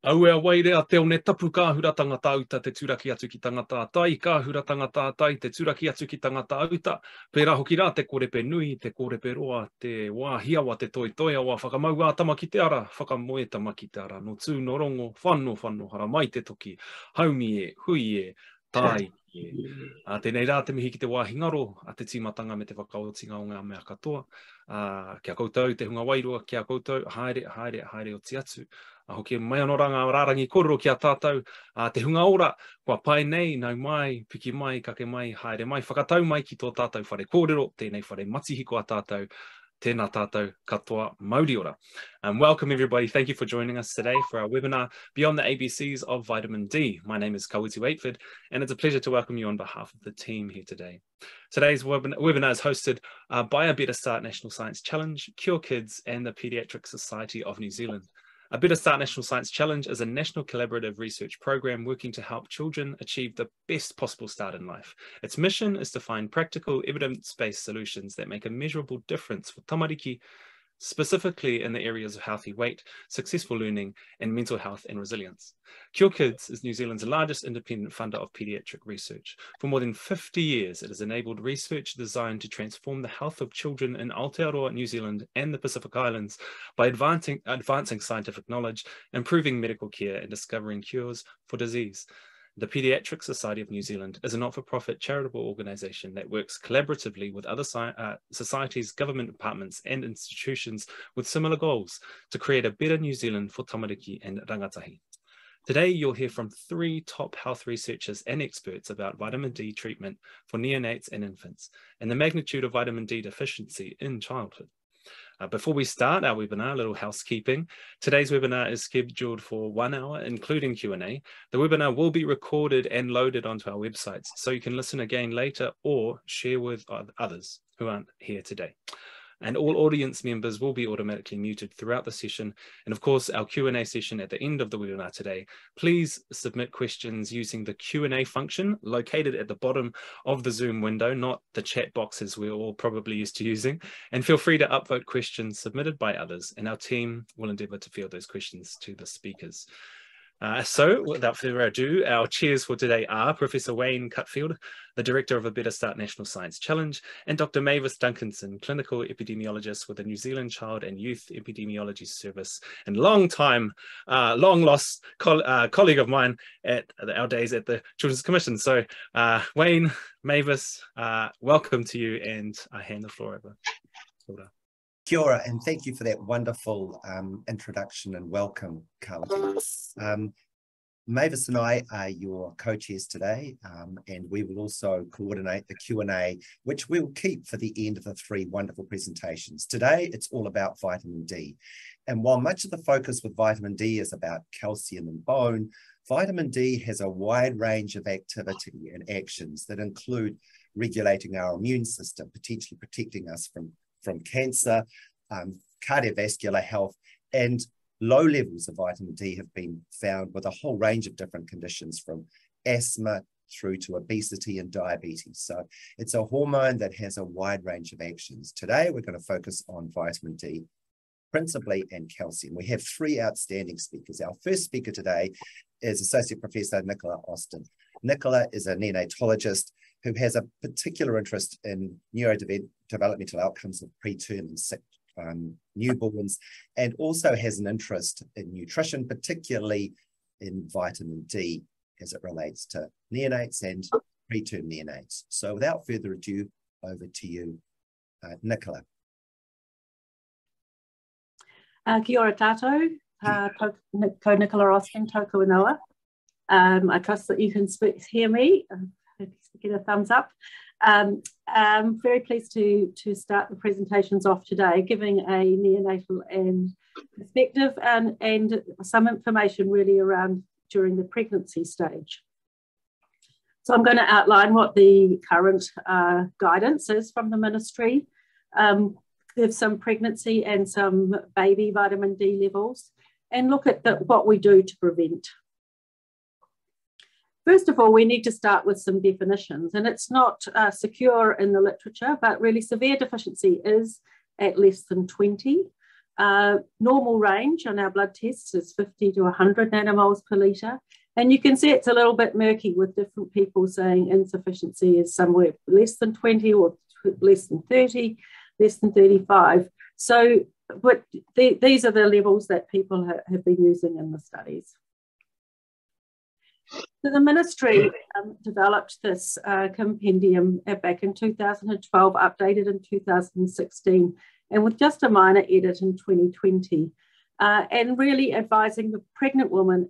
Aua wairea te o ne tapu kāhura tangata auta te turaki atu ki tangata tai, kāhura tangata tai, te turaki atu ki tangata auta, pērā hoki rā te kōrepe nui, te kōrepe roa, te wā hiawa, te toi toia wā whakamau tama ki te ara, whakamoe tama ki te ara, no tū no rongo, whanno, hara mai te toki, haumi e, hui e, tai e. Tēnei rā te mihi ki te wāhingaro, a te tīmatanga me te whakaotinga o ngā mea katoa, kia koutou te hunga wairua, kia koutou, haere o te atu. Hoki mai anō ranga rārangi kororo ki a tātou, te hunga ora, kua pai nei, nau mai, piki mai, kake mai, haere mai, whakatau mai ki tō tātou whare kōrero, tēnei whare matihiko a tātou, tēnā tātou katoa Māori ora. Welcome everybody, thank you for joining us today for our webinar, Beyond the ABCs of Vitamin D. My name is Kawiti Waitford, and it's a pleasure to welcome you on behalf of the team here today. Today's webinar is hosted by a Better Start National Science Challenge, Cure Kids, and the Paediatric Society of New Zealand. A Better Start National Science Challenge is a national collaborative research program working to help children achieve the best possible start in life. Its mission is to find practical, evidence-based solutions that make a measurable difference for tamariki, specifically in the areas of healthy weight, successful learning, and mental health and resilience. Cure Kids is New Zealand's largest independent funder of paediatric research. For more than 50 years, it has enabled research designed to transform the health of children in Aotearoa, New Zealand, and the Pacific Islands by advancing scientific knowledge, improving medical care, and discovering cures for disease. The Paediatric Society of New Zealand is a not-for-profit charitable organisation that works collaboratively with other societies, government departments and institutions with similar goals to create a better New Zealand for tamariki and rangatahi. Today, you'll hear from 3 top health researchers and experts about vitamin D treatment for neonates and infants and the magnitude of vitamin D deficiency in childhood. Before we start our webinar, a little housekeeping. Today's webinar is scheduled for 1 hour, including Q&A. The webinar will be recorded and loaded onto our websites, so you can listen again later or share with others who aren't here today. And all audience members will be automatically muted throughout the session. And of course, our Q&A session at the end of the webinar today, please submit questions using the Q&A function located at the bottom of the Zoom window, not the chat boxes we're all probably used to using. And feel free to upvote questions submitted by others, and our team will endeavour to field those questions to the speakers. So, without further ado, our chairs for today are Professor Wayne Cutfield, the Director of a Better Start National Science Challenge, and Dr Mavis Duncanson, Clinical Epidemiologist with the New Zealand Child and Youth Epidemiology Service, and long-time, long-lost colleague of mine at our days at the Children's Commission. So, Wayne, Mavis, welcome to you, and I hand the floor over. Kia ora, and thank you for that wonderful introduction and welcome, Kawiti. Mavis and I are your co-chairs today, and we will also coordinate the Q&A, which we'll keep for the end of the 3 wonderful presentations. Today, it's all about vitamin D. And while much of the focus with vitamin D is about calcium and bone, vitamin D has a wide range of activity and actions that include regulating our immune system, potentially protecting us from cancer, cardiovascular health, and low levels of vitamin D have been found with a whole range of different conditions, from asthma through to obesity and diabetes. So it's a hormone that has a wide range of actions. Today, we're going to focus on vitamin D, principally, and calcium. We have 3 outstanding speakers. Our first speaker today is Associate Professor Nicola Austin. Nicola is a neonatologist who has a particular interest in neurodevelopmental outcomes of preterm and sick newborns, and also has an interest in nutrition, particularly in vitamin D as it relates to neonates and preterm neonates. So without further ado, over to you, Nicola. Kia ora tātou, ko Nicola Austin, tōku ingoa. I trust that you can hear me. Get a thumbs up. I'm very pleased to start the presentations off today, giving a neonatal and perspective and some information really around during the pregnancy stage. So I'm going to outline what the current guidance is from the ministry, give some pregnancy and some baby vitamin D levels, and look at what we do to prevent. First of all, we need to start with some definitions, and it's not secure in the literature, but really severe deficiency is at less than 20. Normal range on our blood tests is 50 to 100 nanomoles per litre. And you can see it's a little bit murky with different people saying insufficiency is somewhere less than 20 or less than 30, less than 35. So but these are the levels that people have been using in the studies. So the ministry developed this compendium back in 2012, updated in 2016, and with just a minor edit in 2020, and really advising the pregnant woman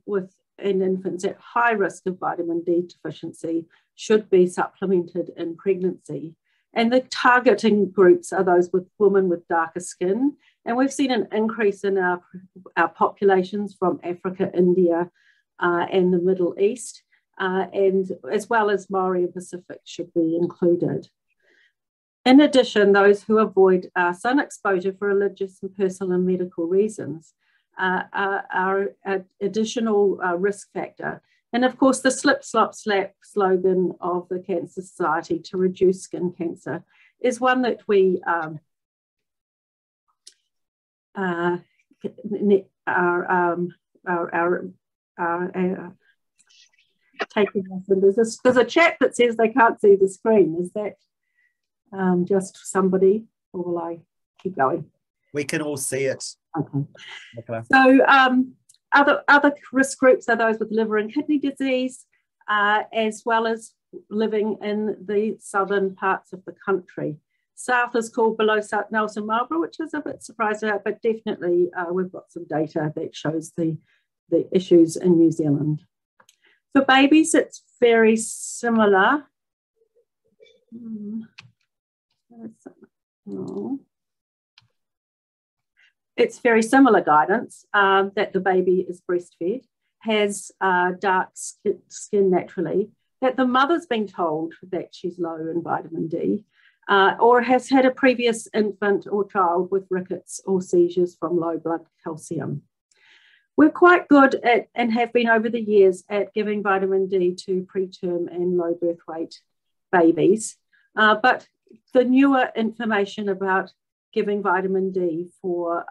and infants at high risk of vitamin D deficiency should be supplemented in pregnancy. And the targeting groups are those with women with darker skin. And we've seen an increase in our populations from Africa, India, and the Middle East, and as well as Maori and Pacific should be included. In addition, those who avoid sun exposure for religious and personal and medical reasons are an additional risk factor. And of course, the slip, slop, slap slogan of the Cancer Society to reduce skin cancer is one that we are taking off. And there's a chat that says they can't see the screen. Is that just somebody, or will I keep going? We can all see it. Okay. So other risk groups are those with liver and kidney disease, as well as living in the southern parts of the country. South is called below Nelson Marlborough, which is a bit surprising, but definitely we've got some data that shows the issues in New Zealand. For babies, it's very similar. It's very similar guidance that the baby is breastfed, has dark skin naturally, that the mother's been told that she's low in vitamin D, or has had a previous infant or child with rickets or seizures from low blood calcium. We're quite good at, and have been over the years, at giving vitamin D to preterm and low birth weight babies, but the newer information about giving vitamin D for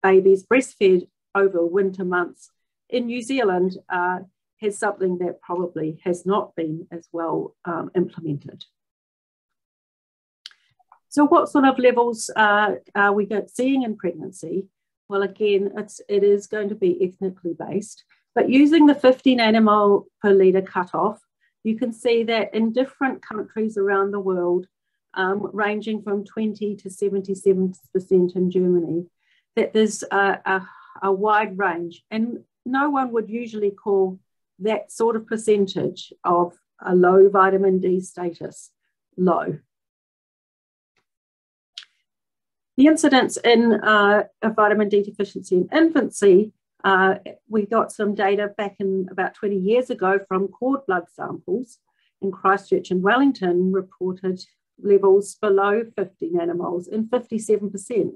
babies breastfed over winter months in New Zealand has something that probably has not been as well implemented. So what sort of levels are we seeing in pregnancy? Well, again, it is going to be ethnically based, but using the 50 nanomole per litre cutoff, you can see that in different countries around the world, ranging from 20 to 77% in Germany, that there's a wide range. And no one would usually call that sort of percentage of a low vitamin D status low. The incidence in a vitamin D deficiency in infancy, we got some data back in about 20 years ago from cord blood samples in Christchurch and Wellington reported levels below 50 nanomoles in 57%.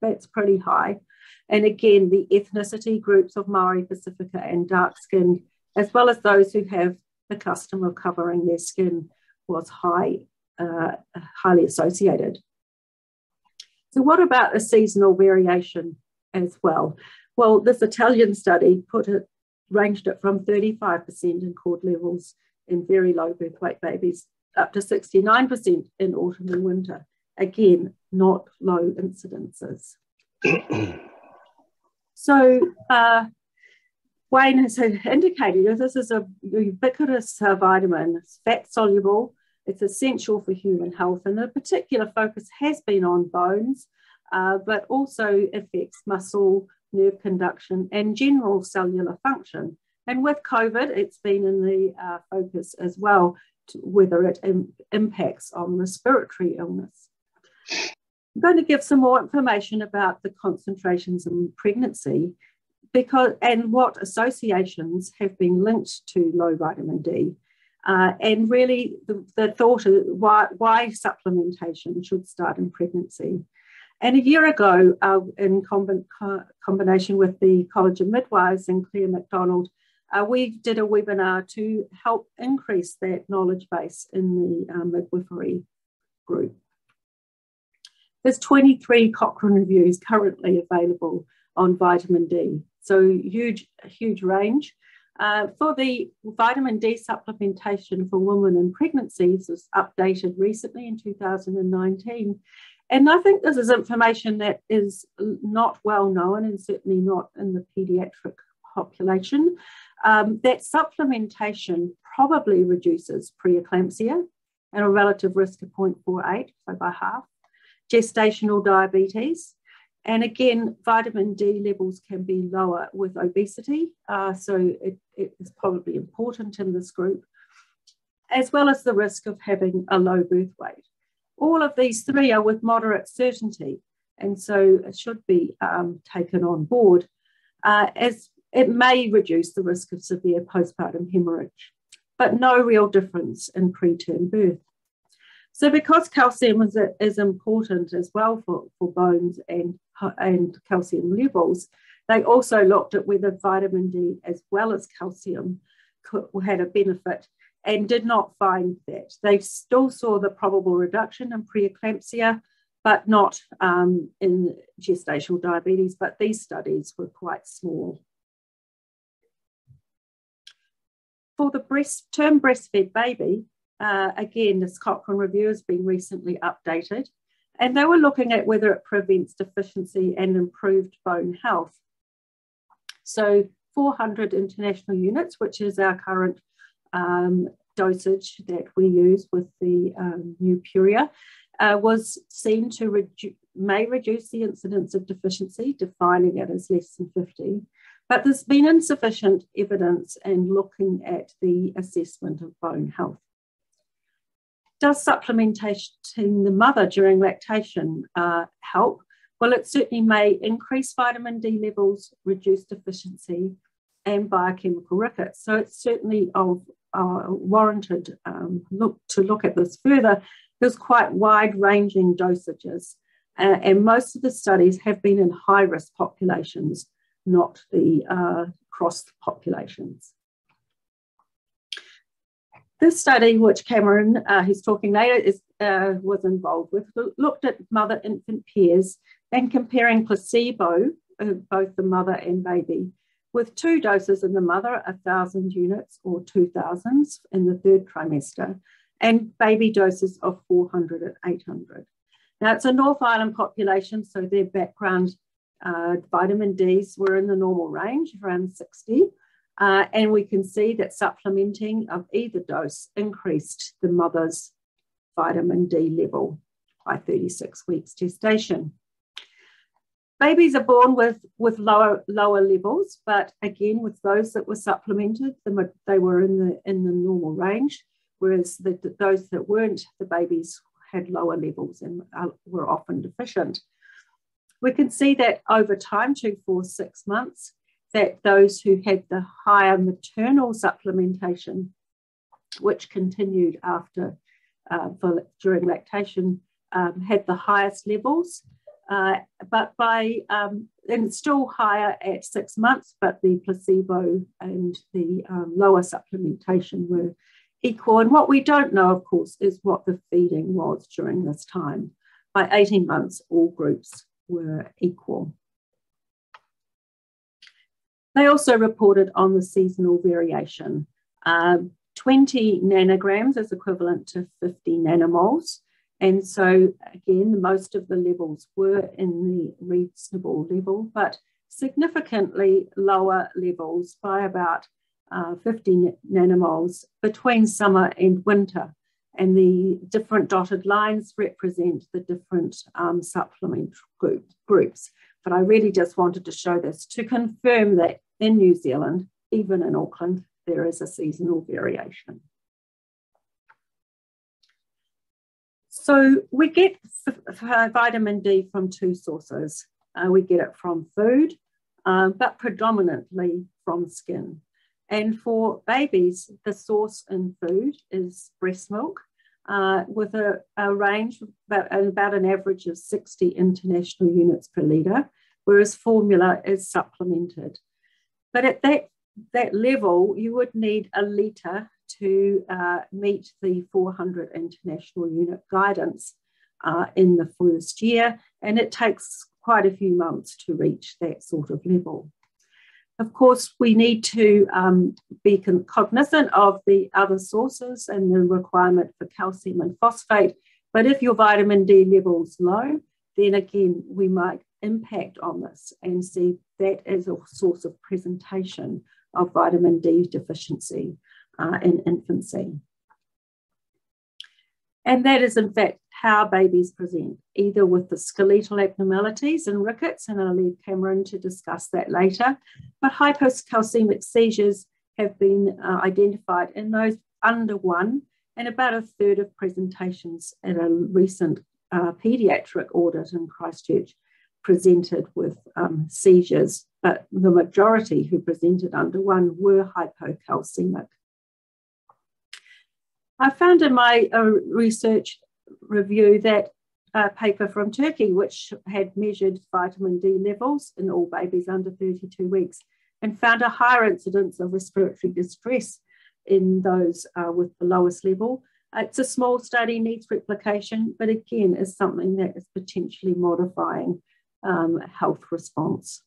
That's pretty high. And again, the ethnicity groups of Maori, Pacifica and dark skin, as well as those who have the custom of covering their skin, was highly associated. So what about a seasonal variation as well? Well, this Italian study ranged it from 35% in cord levels in very low birth weight babies up to 69% in autumn and winter. Again, not low incidences. So Wayne has indicated this is a ubiquitous vitamin. It's fat soluble. It's essential for human health, and the particular focus has been on bones, but also affects muscle, nerve conduction, and general cellular function. And with COVID, it's been in the focus as well, whether it impacts on respiratory illness. I'm going to give some more information about the concentrations in pregnancy and what associations have been linked to low vitamin D. And really the thought of why supplementation should start in pregnancy. And a year ago, in combination with the College of Midwives and Claire MacDonald, we did a webinar to help increase that knowledge base in the midwifery group. There's 23 Cochrane reviews currently available on vitamin D, so huge range. For the vitamin D supplementation for women in pregnancies was updated recently in 2019. And I think this is information that is not well known, and certainly not in the paediatric population, that supplementation probably reduces preeclampsia and a relative risk of 0.48, so by half, gestational diabetes. And again, vitamin D levels can be lower with obesity, so it is probably important in this group, as well as the risk of having a low birth weight. All of these three are with moderate certainty, and so it should be taken on board, as it may reduce the risk of severe postpartum hemorrhage, but no real difference in preterm birth. So because calcium is important as well for bones and calcium levels, they also looked at whether vitamin D as well as calcium had a benefit, and did not find that. They still saw the probable reduction in preeclampsia, but not in gestational diabetes, but these studies were quite small. For the term breastfed baby, again, this Cochrane review has been recently updated, and they were looking at whether it prevents deficiency and improved bone health. So 400 international units, which is our current dosage that we use with the new Puria, was seen to may reduce the incidence of deficiency, defining it as less than 50. But there's been insufficient evidence in looking at the assessment of bone health. Does supplementing the mother during lactation help? Well, it certainly may increase vitamin D levels, reduce deficiency, and biochemical rickets. So it's certainly warranted to look at this further. There's quite wide-ranging dosages, and most of the studies have been in high-risk populations, not the cross populations. This study, which Cameron, who's talking later, was involved with, looked at mother-infant pairs and comparing placebo, both the mother and baby, with 2 doses in the mother, 1,000 units or 2,000 in the 3rd trimester, and baby doses of 400 and 800. Now, it's a North Island population, so their background vitamin Ds were in the normal range, around 60, and we can see that supplementing of either dose increased the mother's vitamin D level by 36 weeks gestation. Babies are born with lower levels, but again, with those that were supplemented, they were in the normal range, whereas those that weren't, the babies had lower levels and were often deficient. We can see that over time, 2, 4, 6 months, that those who had the higher maternal supplementation, which continued after during lactation, had the highest levels. But and still higher at 6 months, but the placebo and the lower supplementation were equal. And what we don't know, of course, is what the feeding was during this time. By 18 months, all groups were equal. They also reported on the seasonal variation. 20 nanograms is equivalent to 50 nanomoles. And so, again, most of the levels were in the reasonable level, but significantly lower levels by about 50 nanomoles between summer and winter. And the different dotted lines represent the different supplement groups. But I really just wanted to show this to confirm that in New Zealand, even in Auckland, there is a seasonal variation. So we get vitamin D from 2 sources. We get it from food, but predominantly from skin. And for babies, the source in food is breast milk, with a range of about an average of 60 international units per litre, whereas formula is supplemented. But at that level, you would need a litre to meet the 400 international unit guidance. in the first year, and it takes quite a few months to reach that sort of level. Of course, we need to be cognizant of the other sources and the requirement for calcium and phosphate. But if your vitamin D level's low, then again, we might impact on this and see that as a source of presentation of vitamin D deficiency in infancy. And that is, in fact, how babies present, either with the skeletal abnormalities and rickets, and I'll leave Cameron to discuss that later, but hypocalcemic seizures have been identified in those under 1, and about a third of presentations at a recent paediatric audit in Christchurch presented with seizures, but the majority who presented under 1 were hypocalcemic. I found in my research review that paper from Turkey, which had measured vitamin D levels in all babies under 32 weeks and found a higher incidence of respiratory distress in those with the lowest level. It's a small study, needs replication, but again is something that is potentially modifying health response.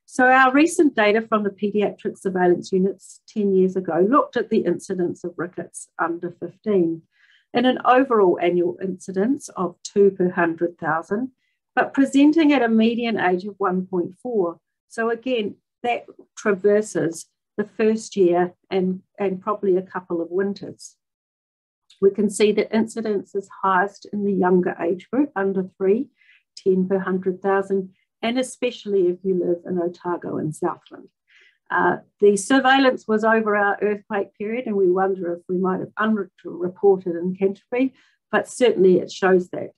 So our recent data from the paediatric surveillance units 10 years ago looked at the incidence of rickets under 15 and an overall annual incidence of 2 per 100,000, but presenting at a median age of 1.4. So again, that traverses the first year and probably a couple of winters. We can see that incidence is highest in the younger age group, under 3, 10 per 100,000, and especially if you live in Otago and Southland. The surveillance was over our earthquake period, and we wonder if we might have underreported in Canterbury, but certainly it shows that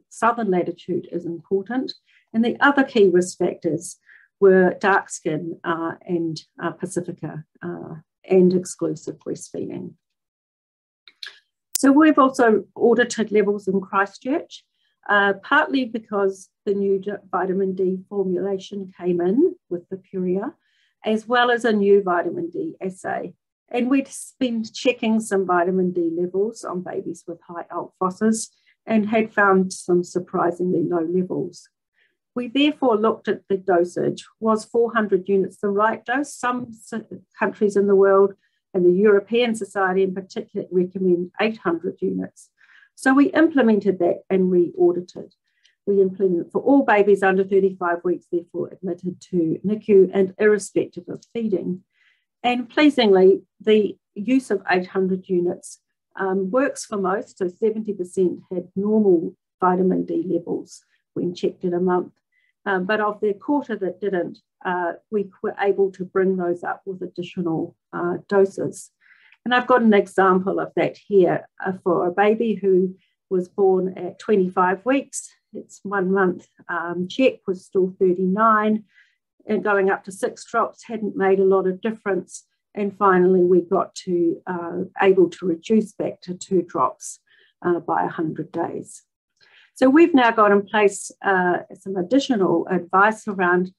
southern latitude is important. And the other key risk factors were dark skin and Pacifica and exclusive breastfeeding. So we've also audited levels in Christchurch, partly because the new vitamin D formulation came in with the Puria, as well as a new vitamin D assay. And we'd been checking some vitamin D levels on babies with high ALT phosphorus and had found some surprisingly low levels. We therefore looked at the dosage. Was 400 units the right dose? Some countries in the world and the European Society in particular recommend 800 units. So we implemented that and re-audited. We implemented for all babies under 35 weeks, therefore admitted to NICU and irrespective of feeding. And pleasingly, the use of 800 units works for most, so 70% had normal vitamin D levels when checked in a month. But of the quarter that didn't, we were able to bring those up with additional doses. And I've got an example of that here for a baby who was born at 25 weeks. Its 1 month check was still 39, and going up to 6 drops hadn't made a lot of difference. And finally, we got to able to reduce back to 2 drops by 100 days. So we've now got in place some additional advice around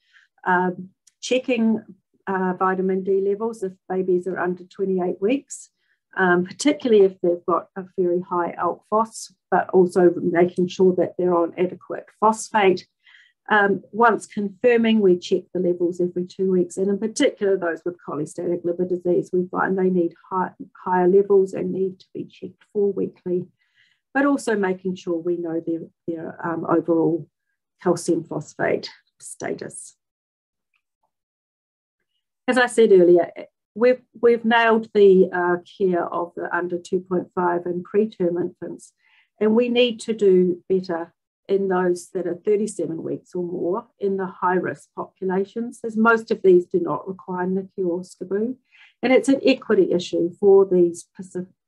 checking vitamin D levels if babies are under 28 weeks, particularly if they've got a very high ALT phos, but also making sure that they're on adequate phosphate. Once confirming, we check the levels every 2 weeks, and in particular those with cholestatic liver disease, we find they need higher levels and need to be checked 4 weekly, but also making sure we know their overall calcium phosphate status. As I said earlier, we've nailed the care of the under 2.5 and preterm infants, and we need to do better in those that are 37 weeks or more in the high-risk populations, as most of these do not require NICU or SCBU, and it's an equity issue for these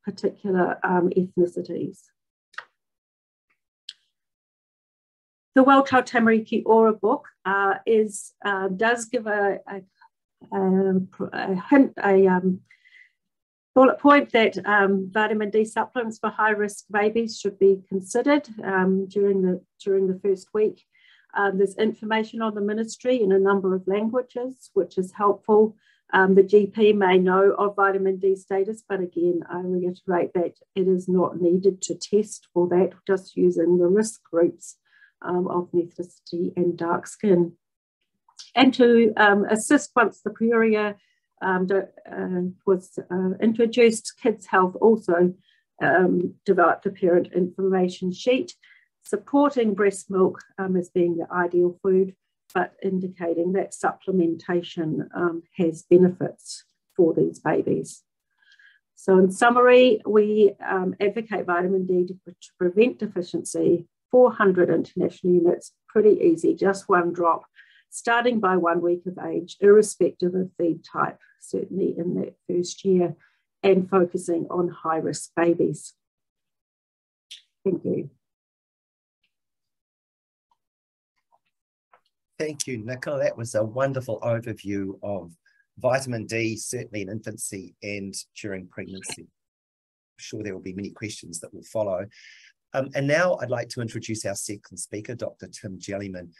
particular ethnicities. The Well Child Tamariki Ora book does give a bullet point that vitamin D supplements for high-risk babies should be considered during the first week. There's information on the ministry in a number of languages, which is helpful. The GP may know of vitamin D status, but again, I reiterate that it is not needed to test for that, just using the risk groups of ethnicity and dark skin. And to assist once the prurigia was introduced, Kids Health also developed a parent information sheet supporting breast milk as being the ideal food, but indicating that supplementation has benefits for these babies. So in summary, we advocate vitamin D to prevent deficiency, 400 international units, pretty easy, just one drop, starting by 1 week of age, irrespective of feed type, certainly in that first year, and focusing on high-risk babies. Thank you. Thank you, Nicola. That was a wonderful overview of vitamin D, certainly in infancy and during pregnancy. I'm sure there will be many questions that will follow. And now I'd like to introduce our second speaker, Dr. Tim Jellyman.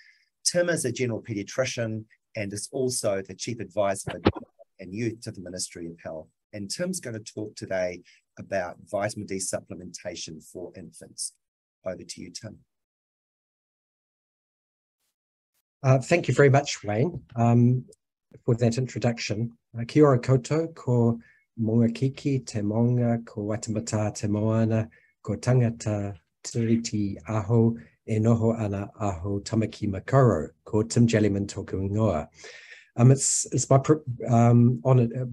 Tim is a general paediatrician and is also the Chief Advisor for and Youth to the Ministry of Health. And Tim's going to talk today about vitamin D supplementation for infants. Over to you, Tim. Thank you very much, Wayne, for that introduction. Kia ora koutou, ko Mongakiki, te Maunga, ko Waitemata, te Moana, ko tangata tiriti aho, e noho ana aho tamaki makoro, ko Tim Jellyman tōku ingoa. It's my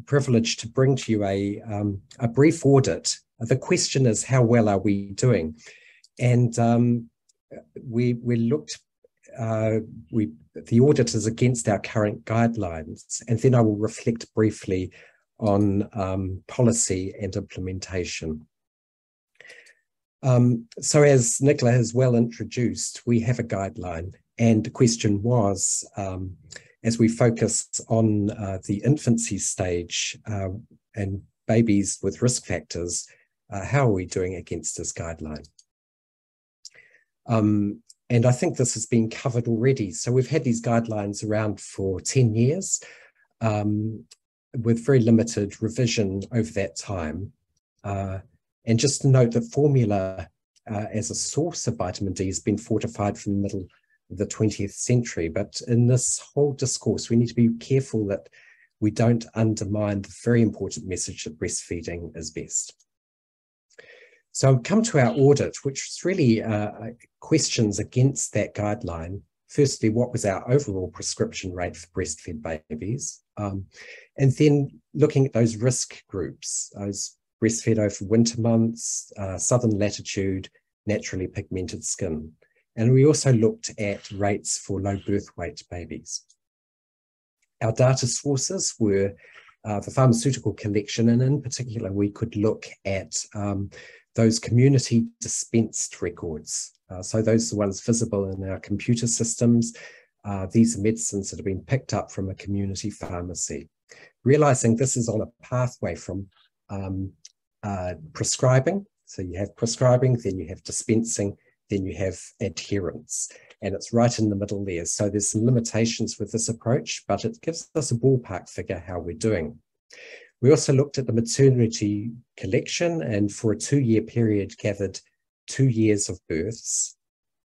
privilege to bring to you a brief audit. The question is, how well are we doing? And we looked, the audit is against our current guidelines, and then I will reflect briefly on policy and implementation. So as Nicola has well introduced, we have a guideline, and the question was, as we focus on the infancy stage and babies with risk factors, how are we doing against this guideline? And I think this has been covered already. So we've had these guidelines around for 10 years with very limited revision over that time. And just to note that formula as a source of vitamin D has been fortified from the middle of the 20th century. But in this whole discourse, we need to be careful that we don't undermine the very important message that breastfeeding is best. So I've come to our audit, which is really questions against that guideline. Firstly, what was our overall prescription rate for breastfed babies? And then looking at those risk groups, those breastfed over winter months, southern latitude, naturally pigmented skin. And we also looked at rates for low birth weight babies. Our data sources were the pharmaceutical collection, and in particular, we could look at those community dispensed records. So those are the ones visible in our computer systems. These are medicines that have been picked up from a community pharmacy. Realizing this is on a pathway from prescribing. So you have prescribing, then you have dispensing, then you have adherence. And it's right in the middle there. So there's some limitations with this approach, but it gives us a ballpark figure how we're doing. We also looked at the maternity collection, and for a 2-year period gathered 2 years of births,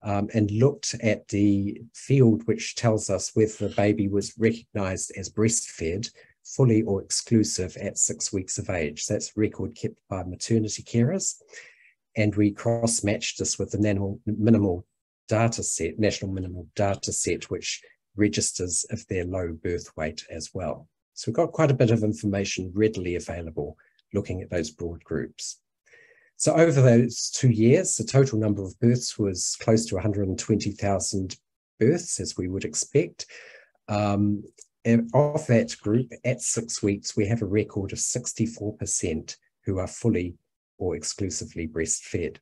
and looked at the field which tells us whether the baby was recognised as breastfed, fully or exclusive at 6 weeks of age. That's a record kept by maternity carers. And we cross-matched this with the national minimal data set, which registers if they're low birth weight as well. So we've got quite a bit of information readily available looking at those broad groups. So over those 2 years, the total number of births was close to 120,000 births, as we would expect. And of that group, at 6 weeks, we have a record of 64% who are fully or exclusively breastfed.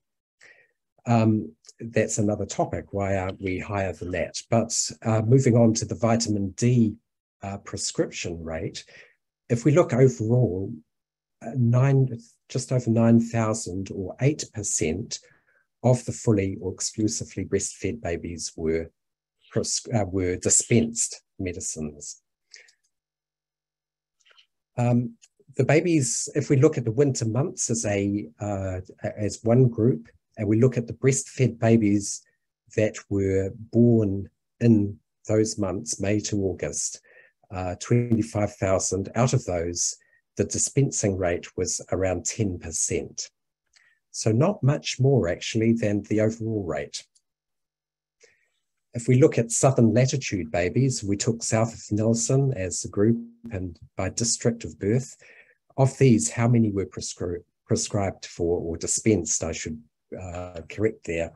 That's another topic. Why aren't we higher than that? But moving on to the vitamin D prescription rate, if we look overall, just over 9,000 or 8% of the fully or exclusively breastfed babies were dispensed medicines. The babies, if we look at the winter months as one group, and we look at the breastfed babies that were born in those months, May to August, 25,000, out of those, the dispensing rate was around 10%. So not much more actually than the overall rate. If we look at southern latitude babies, we took south of Nelson as a group and by district of birth. Of these, how many were prescribed for or dispensed, I should correct there.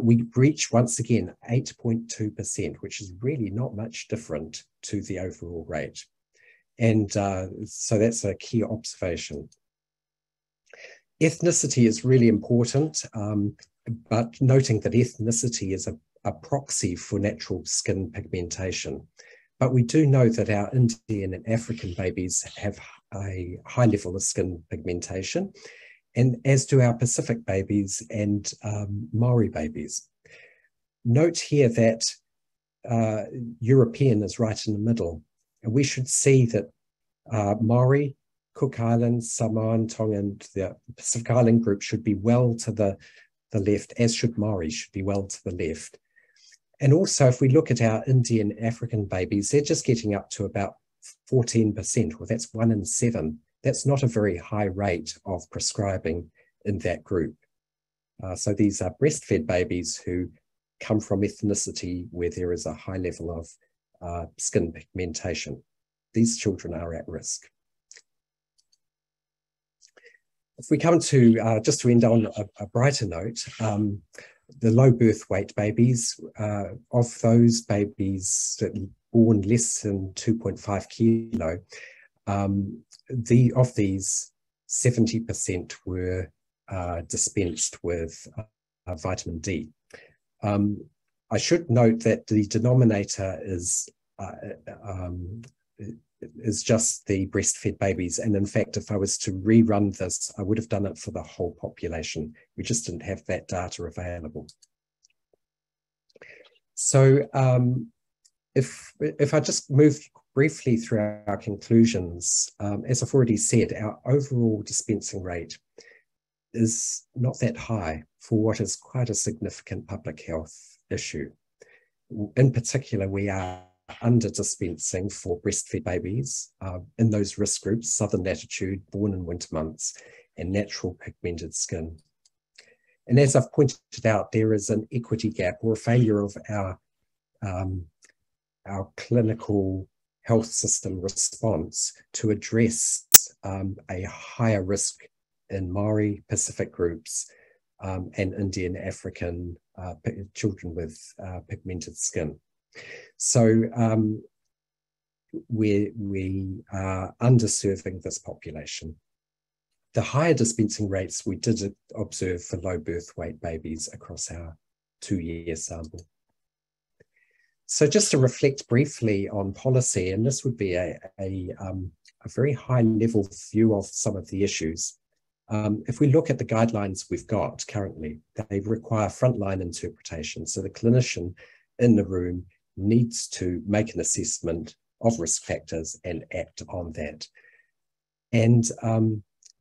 We reach once again 8.2%, which is really not much different to the overall rate. And so that's a key observation. Ethnicity is really important, but noting that ethnicity is a proxy for natural skin pigmentation. But we do know that our Indian and African babies have a high level of skin pigmentation, and as do our Pacific babies and Maori babies. Note here that European is right in the middle, and we should see that Maori, Cook Islands, Samoan, Tongan, the Pacific Island group should be well to the left, as should Maori should be well to the left. And also, if we look at our Indian African babies, they're just getting up to about 14%, well, that's 1 in 7. That's not a very high rate of prescribing in that group. So these are breastfed babies who come from ethnicity where there is a high level of skin pigmentation. These children are at risk. If we come to, just to end on a brighter note, the low birth weight babies, of those babies that were born less than 2.5 kilo, of these, 70% were dispensed with vitamin D. I should note that the denominator is just the breastfed babies. And in fact, if I was to rerun this, I would have done it for the whole population. We just didn't have that data available. So if I just move briefly through our conclusions, as I've already said, our overall dispensing rate is not that high for what is quite a significant public health issue. In particular, we are under dispensing for breastfed babies in those risk groups, southern latitude, born in winter months, and natural pigmented skin. And as I've pointed out, there is an equity gap or a failure of our clinical health system response to address a higher risk in Maori Pacific groups and Indian African children with pigmented skin. So we are underserving this population. The higher dispensing rates we did observe for low birth weight babies across our 2-year sample. So just to reflect briefly on policy, and this would be a very high level view of some of the issues. If we look at the guidelines we've got currently, they require frontline interpretation. So the clinician in the room needs to make an assessment of risk factors and act on that. And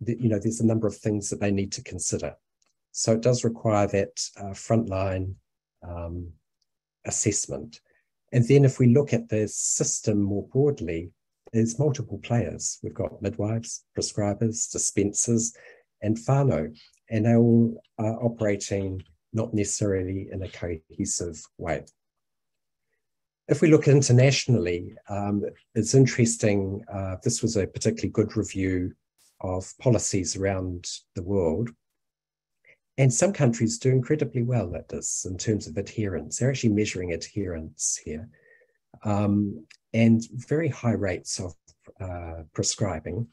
there's a number of things that they need to consider. So it does require that frontline assessment. And then if we look at the system more broadly, there's multiple players. We've got midwives, prescribers, dispensers, and whānau, and they're all operating not necessarily in a cohesive way. If we look internationally, it's interesting, this was a particularly good review of policies around the world. And some countries do incredibly well at this in terms of adherence. They're actually measuring adherence here. And very high rates of prescribing.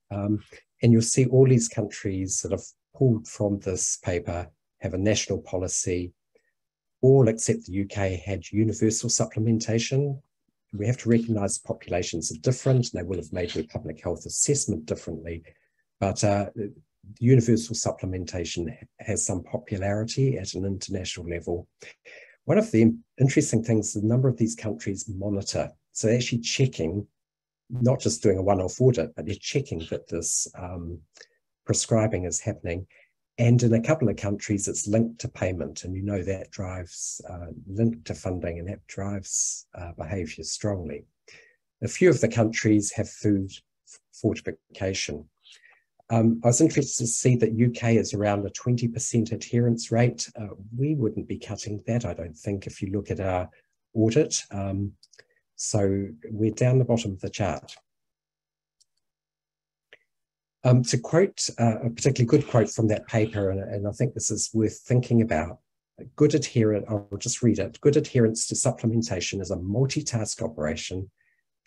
And you'll see all these countries that have pulled from this paper have a national policy. All except the UK had universal supplementation. We have to recognise populations are different, and they will have made their public health assessment differently. But universal supplementation has some popularity at an international level. One of the interesting things, the number of these countries monitor. So they're actually checking not just doing a one-off audit, but they're checking that this prescribing is happening. And in a couple of countries, it's linked to payment, and you know that drives linked to funding, and that drives behaviour strongly. A few of the countries have food fortification. I was interested to see that UK is around a 20% adherence rate. We wouldn't be cutting that, I don't think, if you look at our audit. So we're down the bottom of the chart. To quote a particularly good quote from that paper, and I think this is worth thinking about, good adherence, I'll just read it. Good adherence to supplementation is a multitask operation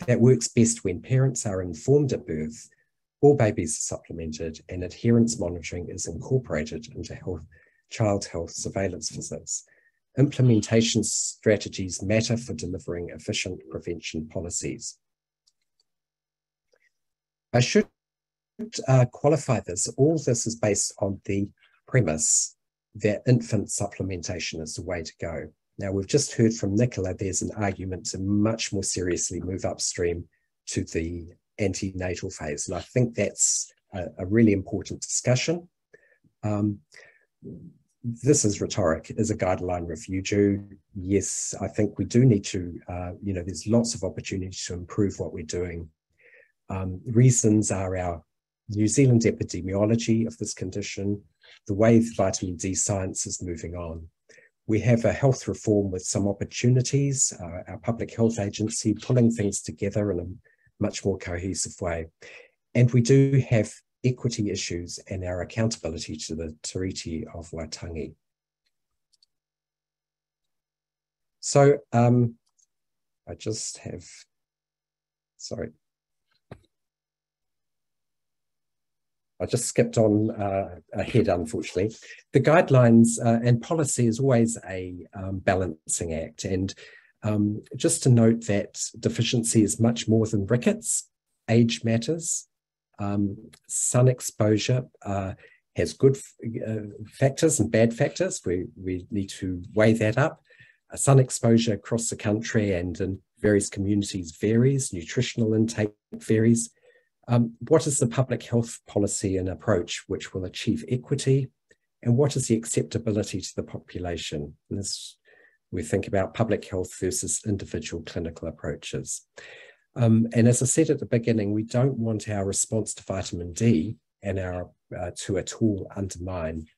that works best when parents are informed at birth, all babies are supplemented, and adherence monitoring is incorporated into child health surveillance visits. Implementation strategies matter for delivering efficient prevention policies. I should qualify this. All this is based on the premise that infant supplementation is the way to go. Now, we've just heard from Nicola, there's an argument to much more seriously move upstream to the antenatal phase. And I think that's a really important discussion. This is rhetoric. Is a guideline review due? Yes, I think we do need to, there's lots of opportunity to improve what we're doing. Reasons are our New Zealand epidemiology of this condition, the way vitamin D science is moving on. We have a health reform with some opportunities, our public health agency pulling things together in a much more cohesive way. And we do have equity issues and our accountability to the Tiriti of Waitangi. So I just have, sorry. I just skipped on ahead, unfortunately. The guidelines and policy is always a balancing act. And just to note that deficiency is much more than rickets. Age matters. Sun exposure has good factors and bad factors. We need to weigh that up. Sun exposure across the country and in various communities varies. Nutritional intake varies. What is the public health policy and approach which will achieve equity? And what is the acceptability to the population? And this, we think about public health versus individual clinical approaches. And as I said at the beginning, we don't want our response to vitamin D and our to at all undermine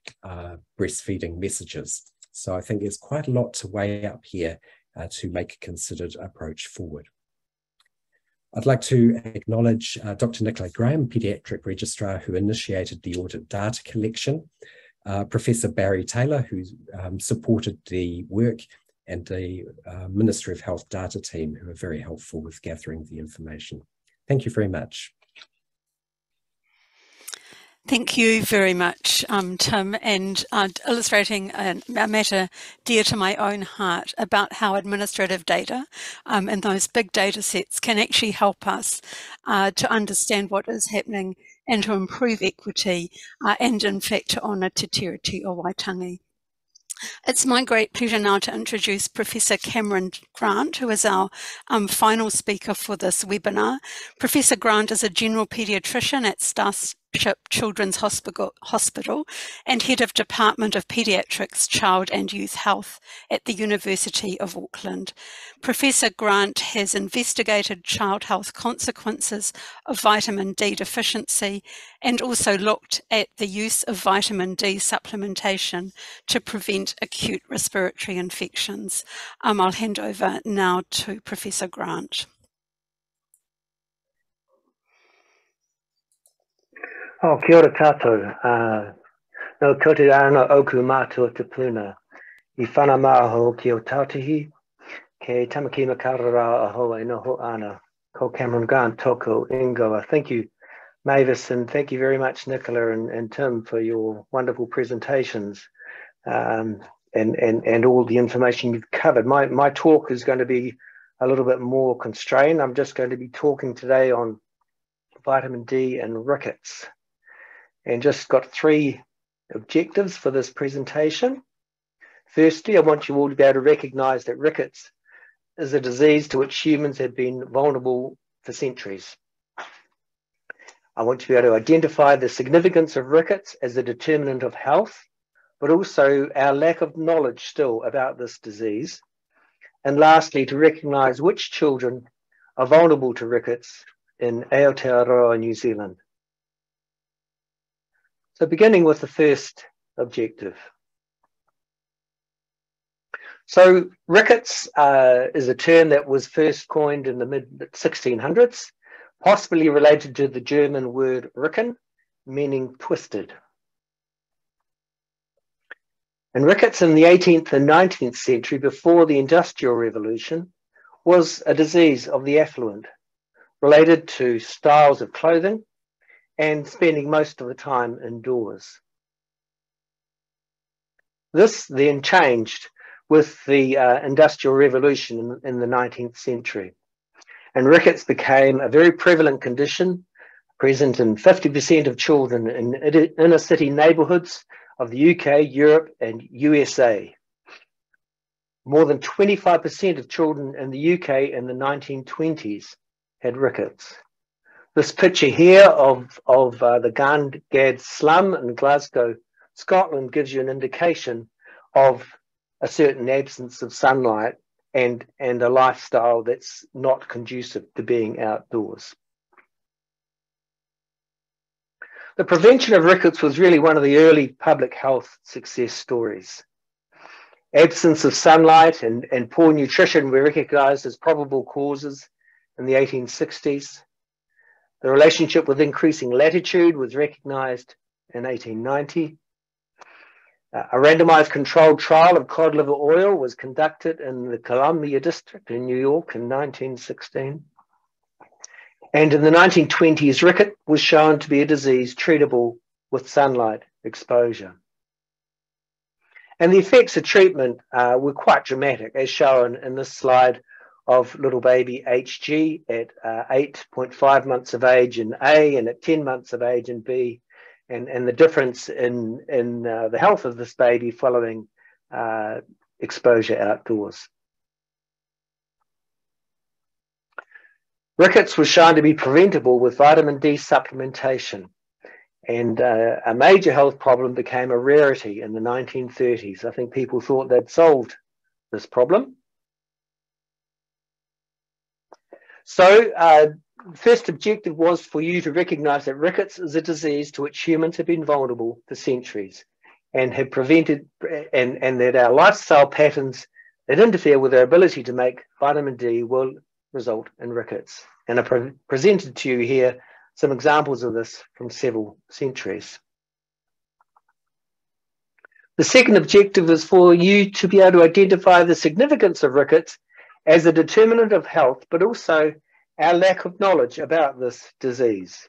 breastfeeding messages. So I think there's quite a lot to weigh up here to make a considered approach forward. I'd like to acknowledge Dr. Nicola Graham, Paediatric Registrar, who initiated the audit data collection, Professor Barry Taylor, who supported the work, and the Ministry of Health data team, who are very helpful with gathering the information. Thank you very much. Thank you very much, Tim, and illustrating a matter dear to my own heart about how administrative data and those big data sets can actually help us to understand what is happening and to improve equity and in fact to honour Te Tiriti o Waitangi. It's my great pleasure now to introduce Professor Cameron Grant, who is our final speaker for this webinar. Professor Grant is a general paediatrician at Starship Children's Hospital and Head of Department of Paediatrics, Child and Youth Health at the University of Auckland. Professor Grant has investigated child health consequences of vitamin D deficiency and also looked at the use of vitamin D supplementation to prevent acute respiratory infections. I'll hand over now to Professor Grant. Oh, kia ora tātou. No kote ana oku mātua te puna. I whana māho ki o tautihi. Ke tamaki makarara aho e noho ana. Ko Cameron Grant toko ingoa. Thank you, Mavis, and thank you very much, Nicola and Tim, for your wonderful presentations and all the information you've covered. My talk is going to be a little bit more constrained. I'm just going to be talking today on vitamin D and rickets. And just got 3 objectives for this presentation. Firstly, I want you all to be able to recognise that rickets is a disease to which humans have been vulnerable for centuries. I want to be able to identify the significance of rickets as a determinant of health, but also our lack of knowledge still about this disease. And lastly, to recognise which children are vulnerable to rickets in Aotearoa, New Zealand. So beginning with the first objective. So rickets is a term that was first coined in the mid-1600s, possibly related to the German word ricken, meaning twisted. And rickets in the 18th and 19th century, before the Industrial Revolution, was a disease of the affluent, related to styles of clothing and spending most of the time indoors. This then changed with the Industrial Revolution in the 19th century. And rickets became a very prevalent condition, present in 50% of children in inner city neighbourhoods of the UK, Europe and USA. More than 25% of children in the UK in the 1920s had rickets. This picture here of the Garngad slum in Glasgow, Scotland, gives you an indication of a certain absence of sunlight and a lifestyle that's not conducive to being outdoors. The prevention of rickets was really one of the early public health success stories. Absence of sunlight and poor nutrition were recognised as probable causes in the 1860s. The relationship with increasing latitude was recognised in 1890. A randomised controlled trial of cod liver oil was conducted in the Columbia District in New York in 1916. And in the 1920s, ricket was shown to be a disease treatable with sunlight exposure. And the effects of treatment were quite dramatic, as shown in this slide of little baby HG at 8.5 months of age in A and at 10 months of age in B, and the difference in the health of this baby following exposure outdoors. Rickets was shown to be preventable with vitamin D supplementation, and a major health problem became a rarity in the 1930s. I think people thought they'd solved this problem. So first objective was for you to recognise that rickets is a disease to which humans have been vulnerable for centuries and have prevented, and that our lifestyle patterns that interfere with our ability to make vitamin D will result in rickets. And I presented to you here some examples of this from several centuries. The second objective is for you to be able to identify the significance of rickets as a determinant of health, but also our lack of knowledge about this disease.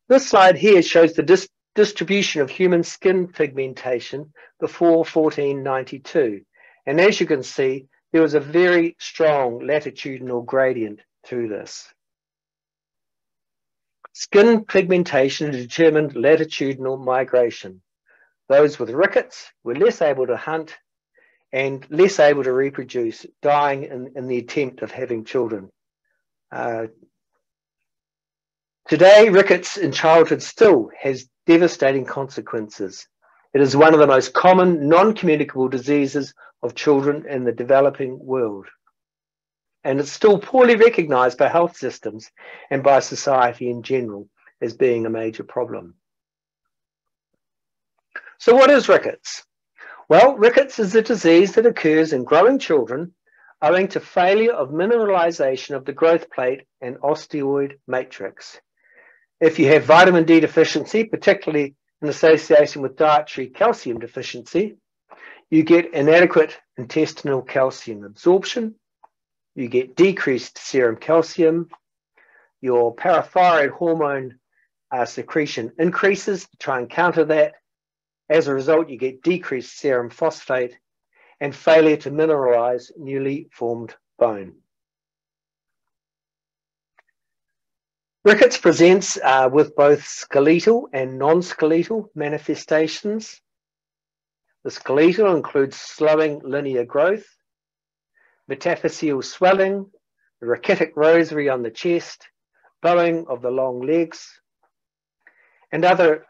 This slide here shows the distribution of human skin pigmentation before 1492. And as you can see, there was a very strong latitudinal gradient through this. Skin pigmentation determined latitudinal migration. Those with rickets were less able to hunt and less able to reproduce, dying in the attempt of having children. Today, rickets in childhood still has devastating consequences. It is one of the most common non-communicable diseases of children in the developing world. And it's still poorly recognised by health systems and by society in general as being a major problem. So what is rickets? Well, rickets is a disease that occurs in growing children owing to failure of mineralisation of the growth plate and osteoid matrix. If you have vitamin D deficiency, particularly in association with dietary calcium deficiency, you get inadequate intestinal calcium absorption, you get decreased serum calcium, your parathyroid hormone secretion increases to try and counter that. As a result, you get decreased serum phosphate and failure to mineralise newly formed bone. Rickets presents with both skeletal and non-skeletal manifestations. The skeletal includes slowing linear growth, metaphyseal swelling, the rachitic rosary on the chest, bowing of the long legs, and other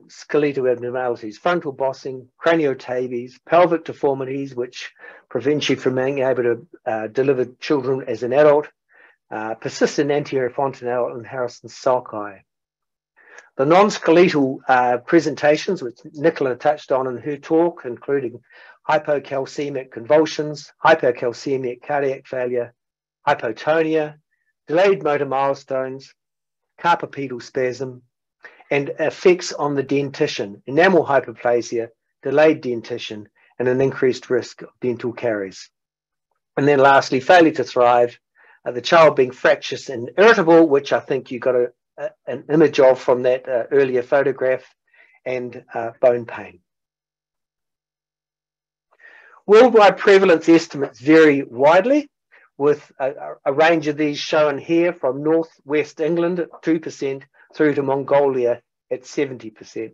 skeletal abnormalities, frontal bossing, craniotabes, pelvic deformities, which prevent you from being able to deliver children as an adult, persistent anterior fontanelle and Harrison-Sulci. The non-skeletal presentations, which Nicola touched on in her talk, including hypocalcemic convulsions, hypocalcemic cardiac failure, hypotonia, delayed motor milestones, carpopedal spasm, and effects on the dentition, enamel hyperplasia, delayed dentition, and an increased risk of dental caries. And then lastly, failure to thrive, the child being fractious and irritable, which I think you got an image of from that earlier photograph, and bone pain. Worldwide prevalence estimates vary widely, with a range of these shown here from northwest England at 2% through to Mongolia at 70%.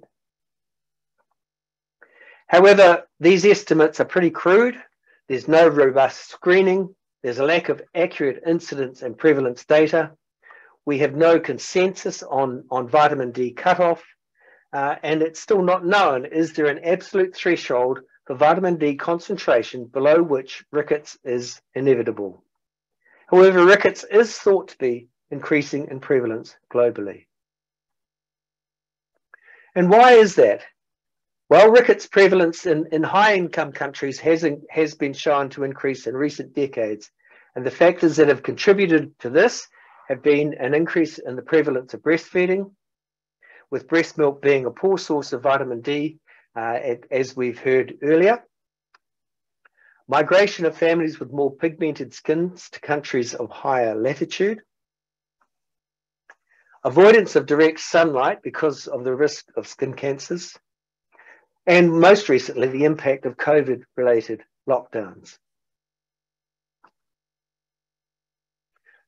However, these estimates are pretty crude. There's no robust screening. There's a lack of accurate incidence and prevalence data. We have no consensus on vitamin D cutoff, and it's still not known, is there an absolute threshold for vitamin D concentration below which rickets is inevitable? However, rickets is thought to be increasing in prevalence globally. And why is that? Well, rickets prevalence in high-income countries has been shown to increase in recent decades, and the factors that have contributed to this have been an increase in the prevalence of breastfeeding, with breast milk being a poor source of vitamin D, as we've heard earlier. Migration of families with more pigmented skins to countries of higher latitude. Avoidance of direct sunlight because of the risk of skin cancers. And most recently, the impact of COVID-related lockdowns.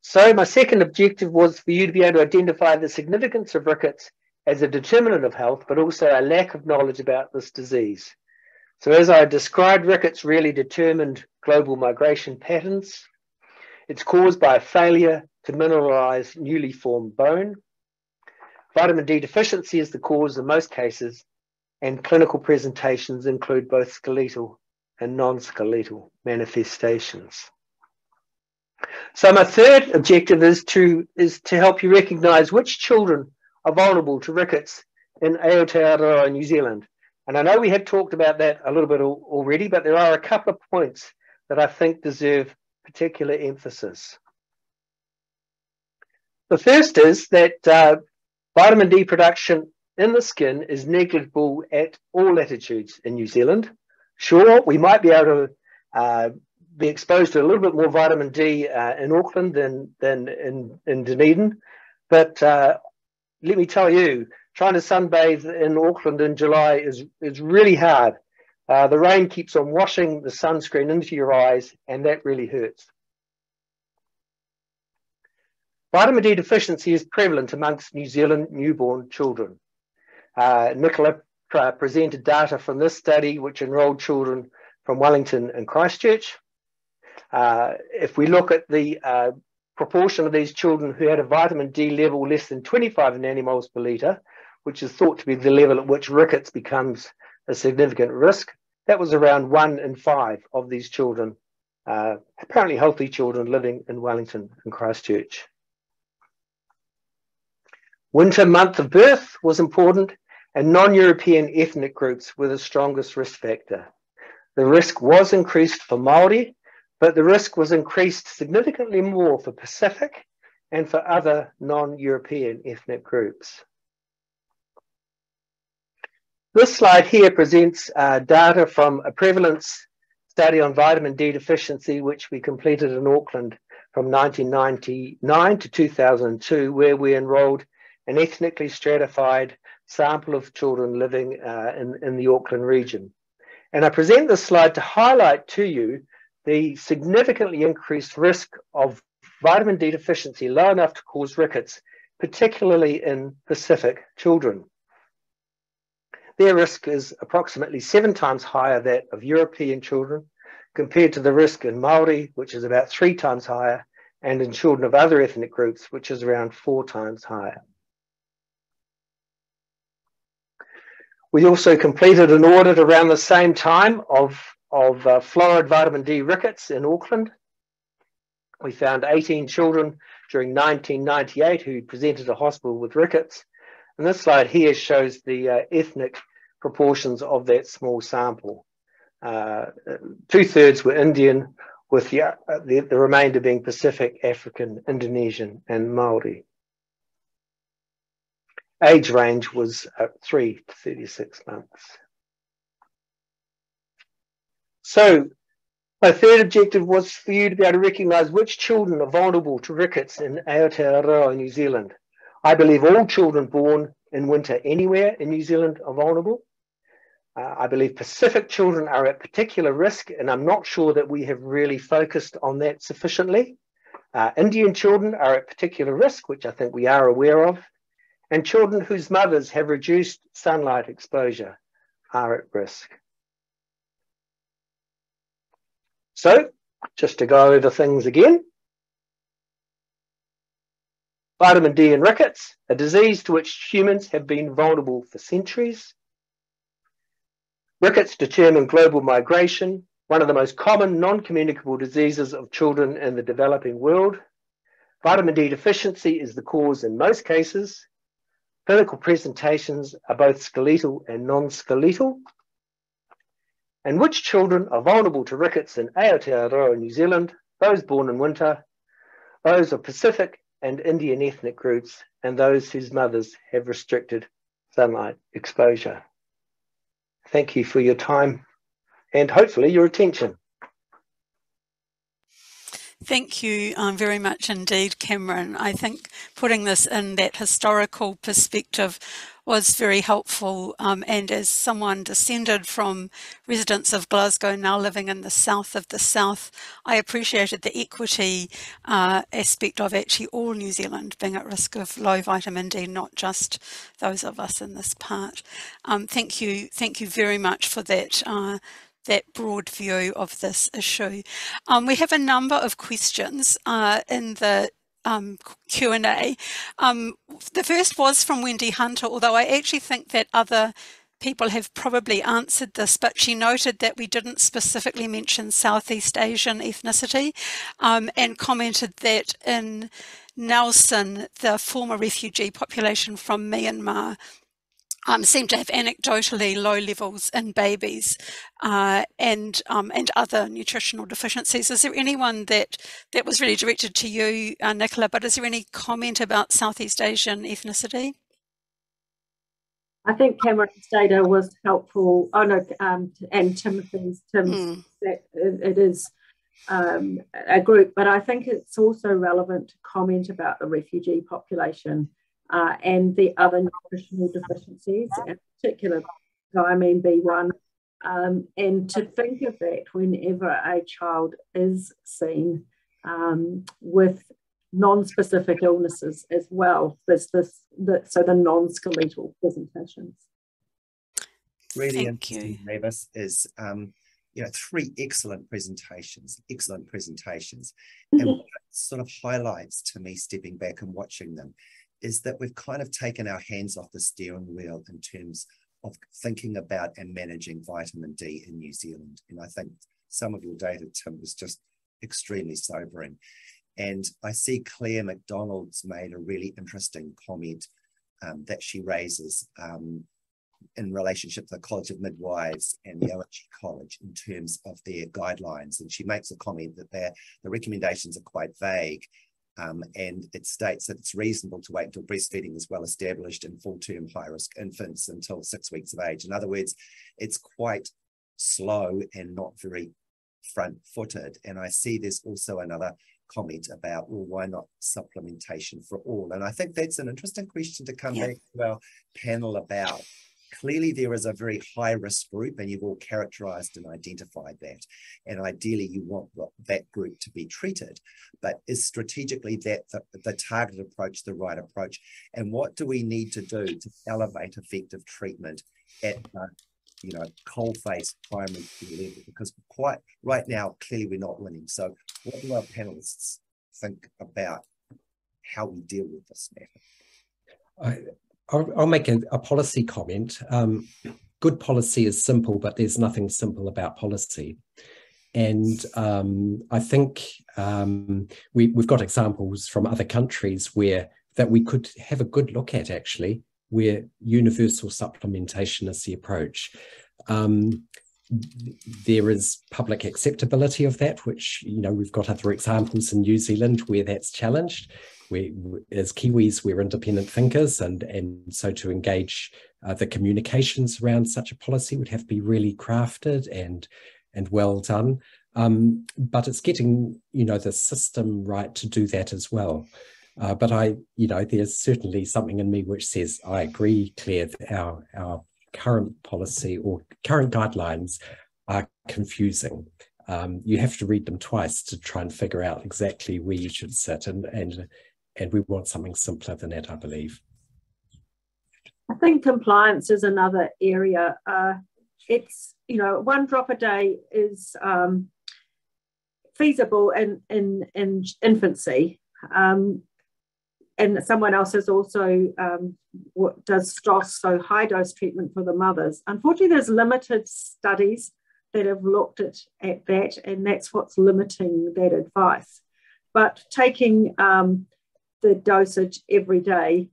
So my second objective was for you to be able to identify the significance of rickets as a determinant of health, but also a lack of knowledge about this disease. So as I described, rickets really determined global migration patterns. It's caused by a failure to mineralize newly formed bone. Vitamin D deficiency is the cause in most cases, and clinical presentations include both skeletal and non-skeletal manifestations. So my third objective is to help you recognize which children are vulnerable to rickets in Aotearoa, New Zealand. And I know we have talked about that a little bit already, but there are a couple of points that I think deserve particular emphasis. The first is that vitamin D production in the skin is negligible at all latitudes in New Zealand. Sure, we might be able to be exposed to a little bit more vitamin D in Auckland than in Dunedin, but let me tell you, trying to sunbathe in Auckland in July is really hard. The rain keeps on washing the sunscreen into your eyes, and that really hurts. Vitamin D deficiency is prevalent amongst New Zealand newborn children. Nicola presented data from this study, which enrolled children from Wellington and Christchurch. If we look at the proportion of these children who had a vitamin D level less than 25 nanomoles per litre, which is thought to be the level at which rickets becomes a significant risk, that was around 1 in 5 of these children, apparently healthy children living in Wellington and Christchurch. Winter month of birth was important, and non-European ethnic groups were the strongest risk factor. The risk was increased for Māori, but the risk was increased significantly more for Pacific and for other non-European ethnic groups. This slide here presents data from a prevalence study on vitamin D deficiency, which we completed in Auckland from 1999 to 2002, where we enrolled an ethnically stratified sample of children living in the Auckland region. And I present this slide to highlight to you the significantly increased risk of vitamin D deficiency low enough to cause rickets, particularly in Pacific children. Their risk is approximately 7 times higher than that of European children, compared to the risk in Māori, which is about 3 times higher, and in children of other ethnic groups, which is around 4 times higher. We also completed an audit around the same time of fluoride vitamin D rickets in Auckland. We found 18 children during 1998 who presented to hospital with rickets. And this slide here shows the ethnic proportions of that small sample. 2/3 were Indian, with the remainder being Pacific, African, Indonesian, and Maori. Age range was 3 to 36 months. So my third objective was for you to be able to recognise which children are vulnerable to rickets in Aotearoa, New Zealand. I believe all children born in winter anywhere in New Zealand are vulnerable. I believe Pacific children are at particular risk, and I'm not sure that we have really focused on that sufficiently. Indian children are at particular risk, which I think we are aware of, and children whose mothers have reduced sunlight exposure are at risk. So, just to go over things again. Vitamin D and rickets, a disease to which humans have been vulnerable for centuries. Rickets determine global migration, one of the most common non-communicable diseases of children in the developing world. Vitamin D deficiency is the cause in most cases. Clinical presentations are both skeletal and non-skeletal. And which children are vulnerable to rickets in Aotearoa, New Zealand? Those born in winter, those of Pacific and Indian ethnic groups, and those whose mothers have restricted sunlight exposure. Thank you for your time and hopefully your attention. Thank you very much indeed, Cameron. I think putting this in that historical perspective was very helpful, and as someone descended from residents of Glasgow now living in the south of the south, I appreciated the equity aspect of actually all New Zealand being at risk of low vitamin D, not just those of us in this part. Thank you very much for that that broad view of this issue. We have a number of questions in the Q&A. The first was from Wendy Hunter, although I actually think that other people have probably answered this, but she noted that we didn't specifically mention Southeast Asian ethnicity, and commented that in Nelson, the former refugee population from Myanmar seem to have anecdotally low levels in babies and other nutritional deficiencies. Is there anyone that was really directed to you, Nicola, but is there any comment about Southeast Asian ethnicity? I think Cameron's data was helpful. Oh no, and Tim's that it is a group, but I think it's also relevant to comment about the refugee population and the other nutritional deficiencies, in particular thiamine B1, and to think of that whenever a child is seen with non-specific illnesses as well. There's so the non-skeletal presentations. Really interesting, Mavis, is 3 excellent presentations, and what it sort of highlights to me, stepping back and watching them, is that we've kind of taken our hands off the steering wheel in terms of thinking about and managing vitamin D in New Zealand. And I think some of your data, Tim, was just extremely sobering. And I see Claire McDonald's made a really interesting comment that she raises in relationship to the College of Midwives and the ONG College in terms of their guidelines. And she makes a comment that the recommendations are quite vague. And it states that it's reasonable to wait until breastfeeding is well established in full-term high-risk infants until 6 weeks of age. In other words, it's quite slow and not very front-footed. And I see there's also another comment about, well, why not supplementation for all? And I think that's an interesting question to come back to our panel about. Clearly, there is a very high-risk group, and you've all characterised and identified that. And ideally, you want that group to be treated. But is strategically that the targeted approach the right approach? And what do we need to do to elevate effective treatment at coalface primary care level? Because quite right now, clearly, we're not winning. So what do our panelists think about how we deal with this matter? I'll make a policy comment. Good policy is simple, but there's nothing simple about policy. And I think we've got examples from other countries that we could have a good look at, actually, where universal supplementation is the approach. There is public acceptability of that, which, we've got other examples in New Zealand where that's challenged. As Kiwis, we're independent thinkers, and so to engage the communications around such a policy would have to be really crafted and well done. But it's getting, the system right to do that as well. But there's certainly something in me which says, I agree, Claire, that our current policy or current guidelines are confusing. You have to read them twice to try and figure out exactly where you should sit, and we want something simpler than that, I believe. I think compliance is another area. It's, 1 drop a day is feasible in infancy. And someone else has also does STOS, so high dose treatment for the mothers. Unfortunately, there's limited studies that have looked at that, and that's what's limiting that advice. But taking the dosage every day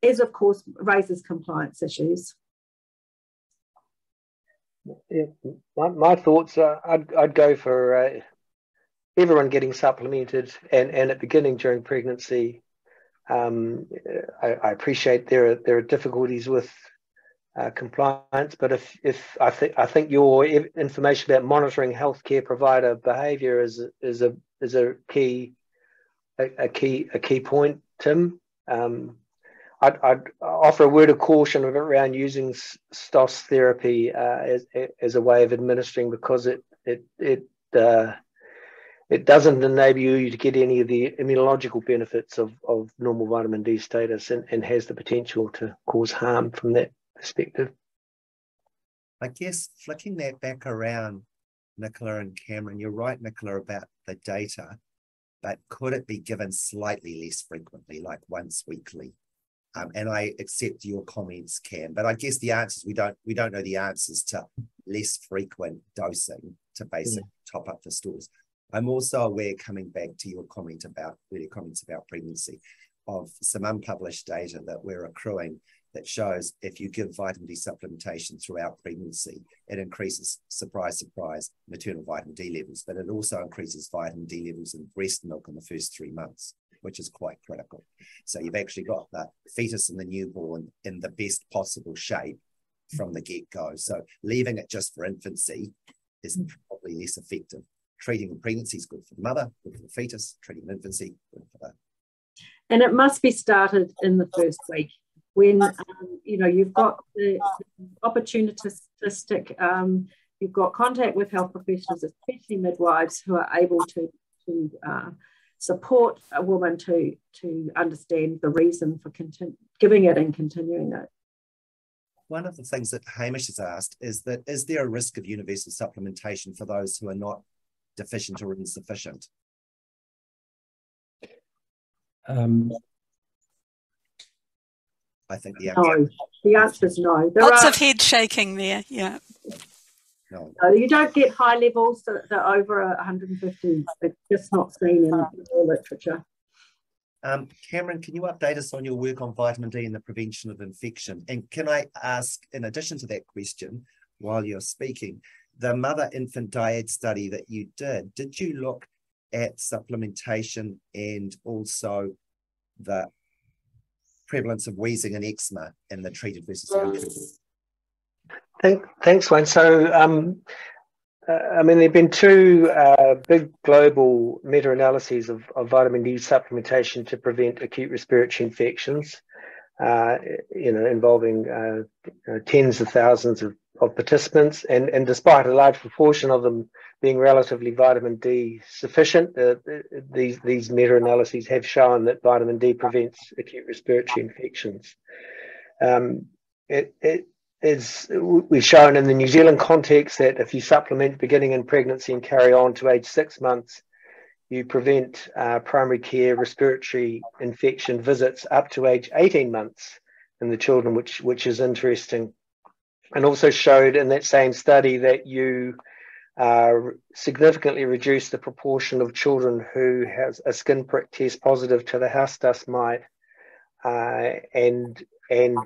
is, of course, raises compliance issues. Yeah, my thoughts are I'd go for everyone getting supplemented and at beginning during pregnancy. I appreciate there are difficulties with compliance, but if I think your information about monitoring healthcare provider behaviour is a key point, Tim. I'd offer a word of caution around using STOS therapy as a way of administering, because it doesn't enable you to get any of the immunological benefits of normal vitamin D status, and has the potential to cause harm from that perspective. I guess flicking that back around, Nicola and Cameron, you're right, Nicola, about the data, but could it be given slightly less frequently, like once weekly? And I accept your comments, Cam, but I guess the answers, we don't know the answers to less frequent dosing to basic top up the stores. I'm also aware, coming back to your comments about pregnancy, of some unpublished data that we're accruing that shows if you give vitamin D supplementation throughout pregnancy, it increases, surprise, surprise, maternal vitamin D levels, but it also increases vitamin D levels in breast milk in the first 3 months, which is quite critical. So you've actually got the fetus and the newborn in the best possible shape from the get-go. So leaving it just for infancy is probably less effective. Treating in pregnancy is good for the mother, good for the fetus. Treating in infancy, good for the... And it must be started in the first week when, you've got the opportunistic, you've got contact with health professionals, especially midwives, who are able to support a woman to understand the reason for giving it and continuing it. One of the things that Hamish has asked is there a risk of universal supplementation for those who are not deficient or insufficient? I think the answer is no. Lots of head shaking there, yeah. No, you don't get high levels that are over 150. It's just not seen in the literature. Cameron, can you update us on your work on vitamin D and the prevention of infection? And can I ask, in addition to that question, while you're speaking, the mother-infant dyad study that you did you look at supplementation and also the prevalence of wheezing and eczema in the treated versus untreated? Thanks, Wayne. So, there have been 2 big global meta-analyses of vitamin D supplementation to prevent acute respiratory infections, involving tens of thousands of participants, and despite a large proportion of them being relatively vitamin D sufficient, these meta-analyses have shown that vitamin D prevents acute respiratory infections. We've shown in the New Zealand context that if you supplement beginning in pregnancy and carry on to age 6 months, you prevent primary care respiratory infection visits up to age 18 months in the children, which is interesting. And also showed in that same study that you significantly reduce the proportion of children who has a skin prick test positive to the house dust mite and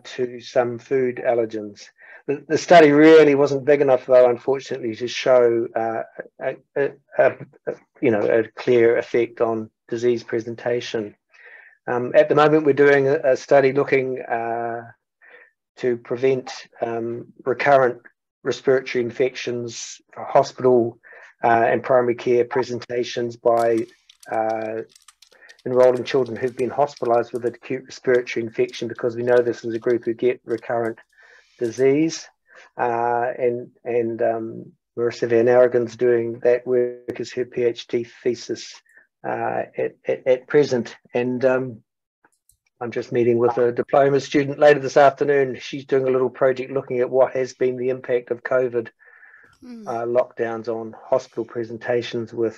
to some food allergens. The study really wasn't big enough, though, unfortunately, to show a clear effect on disease presentation. At the moment, we're doing a study looking to prevent recurrent respiratory infections for hospital and primary care presentations by enrolling children who've been hospitalized with acute respiratory infection, because we know this is a group who get recurrent disease. And Marissa Van Aragon's doing that work as her PhD thesis at present. And I'm just meeting with a diploma student later this afternoon. She's doing a little project looking at what has been the impact of COVID lockdowns on hospital presentations with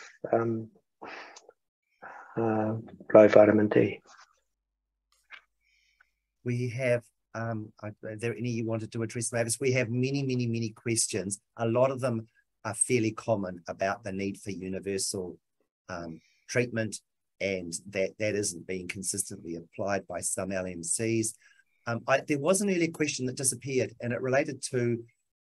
low vitamin D. We have, are there any you wanted to address, Mavis? We have many questions. A lot of them are fairly common about the need for universal treatment, and that isn't being consistently applied by some LMCs. There was an earlier question that disappeared, and it related to,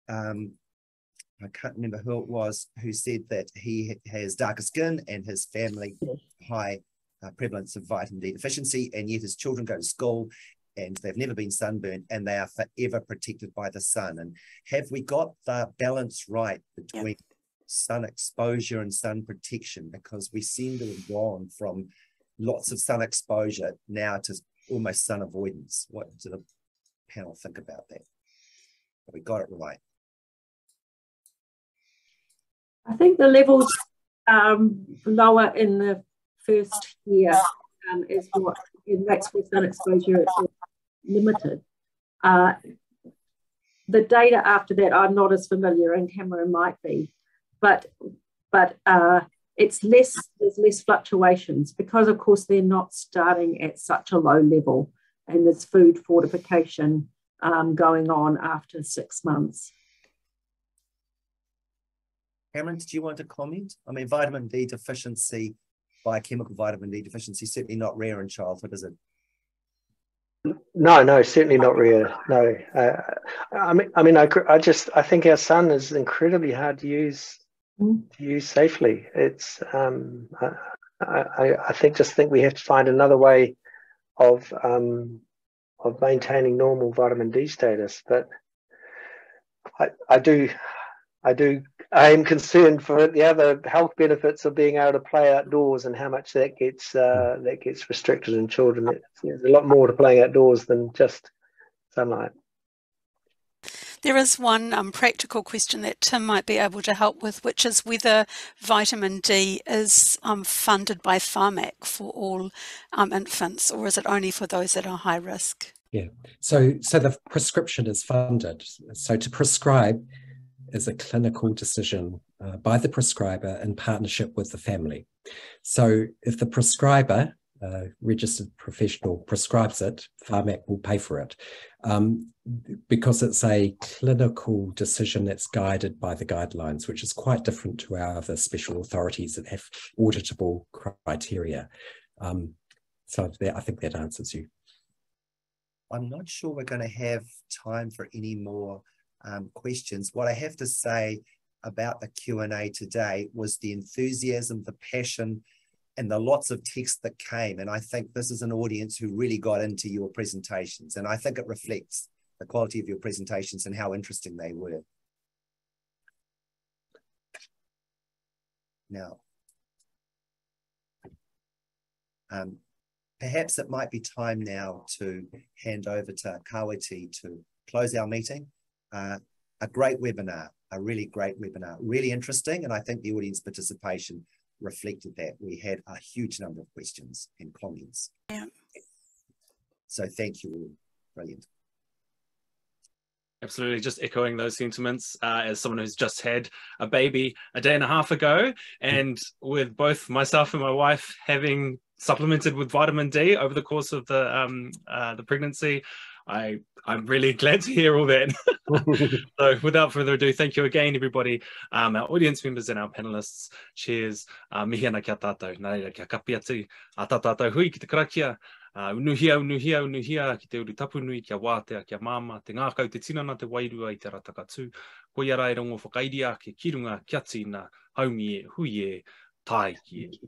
I can't remember who it was, who said that he has darker skin and his family high prevalence of vitamin D deficiency, and yet his children go to school and they've never been sunburned and they are forever protected by the sun. And have we got the balance right between sun exposure and sun protection? Because we seem to have gone from lots of sun exposure now to almost sun avoidance. What do the panel think about that? Have we got it right? I think the levels lower in the first year is what, and that's where sun exposure is limited. The data after that I'm not as familiar, and Cameron might be, but it's less, there's less fluctuations because of course they're not starting at such a low level, and there's food fortification going on after 6 months. Cameron, did you want to comment? I mean, vitamin D deficiency, biochemical vitamin D deficiency, certainly not rare in childhood, is it? No, certainly not rare. No, I think our sun is incredibly hard to use safely. It's I think we have to find another way of maintaining normal vitamin D status. But I am concerned for the other health benefits of being able to play outdoors and how much that gets restricted in children. There's a lot more to playing outdoors than just sunlight. There is one practical question that Tim might be able to help with, which is whether vitamin D is funded by Pharmac for all infants, or is it only for those that are high risk? Yeah, so the prescription is funded. So to prescribe is a clinical decision by the prescriber in partnership with the family. So if the prescriber, registered professional, prescribes it, Pharmac will pay for it. Because it's a clinical decision that's guided by the guidelines, which is quite different to our other special authorities that have auditable criteria. So I think that answers you. I'm not sure we're going to have time for any more questions. What I have to say about the Q&A today was the enthusiasm, the passion, and the lots of text that came. And I think this is an audience who really got into your presentations. And I think it reflects the quality of your presentations and how interesting they were. Now, perhaps it might be time now to hand over to Kawati to close our meeting. A great webinar, a really great webinar, really interesting. And I think the audience participation reflected that. We had a huge number of questions and comments. Yeah. So thank you all. Brilliant. Absolutely, just echoing those sentiments as someone who's just had a baby a day and a half ago, and with both myself and my wife having supplemented with vitamin D over the course of the pregnancy, I'm really glad to hear all that. So without further ado, thank you again, everybody, our audience members and our panelists. Cheers. Mihi ana kia tātou. Nā reira, kia kapi atu. A tā tātou hui ki te karakia. Unuhia, unuhia, unuhia, ki te uru tapu nui, kia wātea, kia māma, te ngākau te tinana, te wairua i te ratakatū. Ko ia rai rongo whakairia, ke kirunga, kia tina, haumi e, hui e, tai ki e.